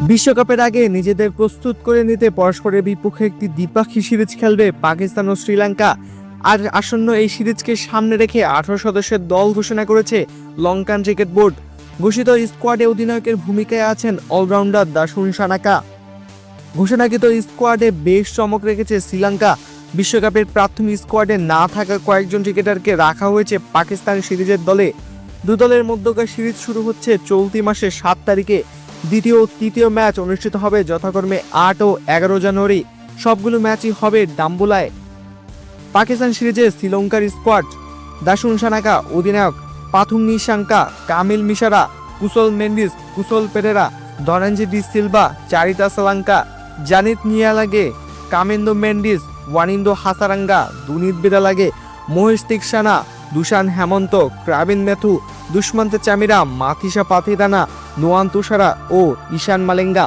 বিশ্বকাপের আগে নিজেদের প্রস্তুত করে নিতে পরস্পরের বিপক্ষে একটি দ্বিপাক্ষিক সিরিজ খেলবে পাকিস্তান ও শ্রীলঙ্কা। আর আসন্ন এই সিরিজকে সামনে রেখে 18 সদস্যের দল ঘোষণা করেছে লঙ্কান ক্রিকেট বোর্ড। ঘোষিত স্কোয়াডে অধিনায়কের ভূমিকায় আছেন অলরাউন্ডার দাসুন সানাকা। ঘোষণাকৃত স্কোয়াডে বেশ চমক রেখেছে শ্রীলঙ্কা। বিশ্বকাপের প্রাথমিক স্কোয়াডে না থাকা কয়েকজন ক্রিকেটারকে রাখা হয়েছে পাকিস্তান সিরিজের দলে। দু দলের মধ্যকার সিরিজ শুরু হচ্ছে চলতি মাসের 7 তারিখে। দ্বিতীয় ও তৃতীয় ম্যাচ অনুষ্ঠিত হবে যথাক্রমে 8 ও 11 জানুয়ারি। সবগুলো ম্যাচই হবে ডাম্বুলায়। পাকিস্তান সিরিজে শ্রীলঙ্কার স্কোয়াড: দাসুন সানাকা অধিনায়ক, পাথুম নিশাঙ্কা, কামিল মিশারা, কুশল মেন্ডিস, কুশল Perera, Dhananjay D Silva, চারিতা Asalanka, জানিত নিয়ালাগে, কামেন্দো Mendis, Wanindu Hasaranga, Dunith বিরালাগে, Mahesh Theekshana, Dusan হেমন্ত, ক্রাবিন মেথু, দুষ্মন্ত চামিরা, মাথিসা পাথিদানা, নোয়ান তুষারা ও ঈশান মালেঙ্গা।